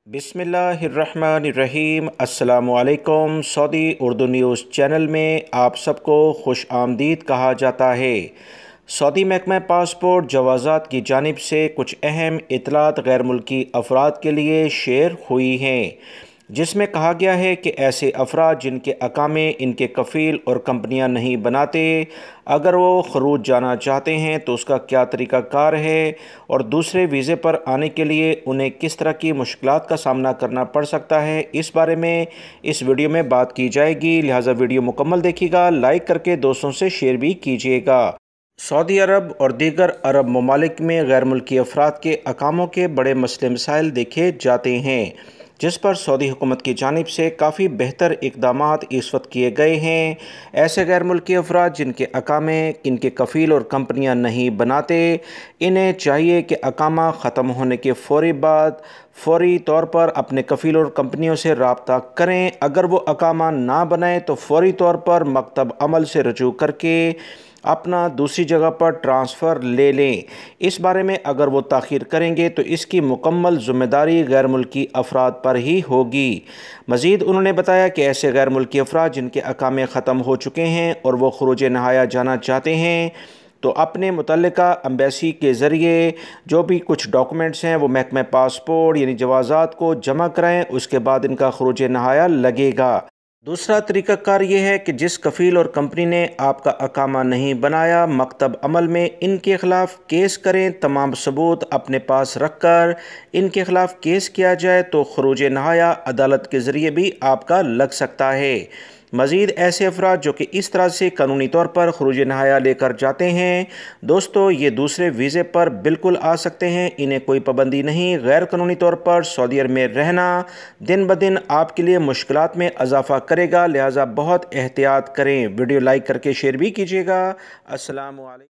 बिस्मिल्लाहिर्रहमानिर्रहीम। अस्सलामुअलैकुम। Saudi Urdu news channel में आप सबको खुश आमदीद कहा जाता है। सऊदी महकमा पासपोर्ट जवाज़ात की जानिब से कुछ अहम इत्तलात गैर मुल्की अफराद के लिए शेयर हुई हैं, जिसमें कहा गया है कि ऐसे अफराद जिनके अकामे इनके कफ़ील और कंपनियां नहीं बनाते, अगर वो खरूज जाना चाहते हैं तो उसका क्या तरीक़ाकार है और दूसरे वीज़े पर आने के लिए उन्हें किस तरह की मुश्किलात का सामना करना पड़ सकता है, इस बारे में इस वीडियो में बात की जाएगी। लिहाजा वीडियो मुकम्मल देखिएगा, लाइक करके दोस्तों से शेयर भी कीजिएगा। सऊदी अरब और दीगर अरब ममालिक में गैर मुल्की अफराद के अकामों के बड़े मसले मसाइल देखे जाते हैं, जिस पर सऊदी हुकूमत की जानिब से काफ़ी बेहतर इक़दामात इस वक्त किए गए हैं। ऐसे गैर मुल्की अफराद जिनके अकामे इनके कफ़ील और कंपनियां नहीं बनाते, इन्हें चाहिए कि अकामा ख़त्म होने के फौरी तौर पर अपने कफ़ील और कंपनियों से रब्ता करें। अगर वो अकामा ना बनाएं तो फौरी तौर पर मकतब अमल से रजू करके अपना दूसरी जगह पर ट्रांसफ़र ले लें। इस बारे में अगर वो ताख़ीर करेंगे तो इसकी मुकम्मल ज़िम्मेदारी गैर मुल्की अफराद पर ही होगी। मज़ीद उन्होंने बताया कि ऐसे गैर मुल्की अफराद जिनके अकामे ख़त्म हो चुके हैं और वो खुरूज नहाया जाना चाहते हैं तो अपने मुतल्लिका एम्बेसी के ज़रिए जो भी कुछ डॉक्यूमेंट्स हैं वो महकमा पासपोर्ट यानी जवाज़ात को जमा कराएँ, उसके बाद इनका खुरूज नहाया लगेगा। दूसरा तरीक़ाकार ये है कि जिस कफ़ील और कंपनी ने आपका अकामा नहीं बनाया, मकतब अमल में इनके ख़िलाफ़ केस करें। तमाम सबूत अपने पास रख कर इनके ख़िलाफ़ केस किया जाए तो खुरूज नहाया अदालत के ज़रिए भी आपका लग सकता है। मज़ीद ऐसे अफराद जो कि इस तरह से कानूनी तौर पर खुरूज नहाया लेकर जाते हैं, दोस्तों ये दूसरे वीज़े पर बिल्कुल आ सकते हैं, इन्हें कोई पाबंदी नहीं। गैर कानूनी तौर पर सऊदी अरब में रहना दिन ब दिन आपके लिए मुश्किलात में इजाफ़ा करेगा, लिहाजा बहुत एहतियात करें। वीडियो लाइक करके शेयर भी कीजिएगा। अस्सलामु अलैकुम।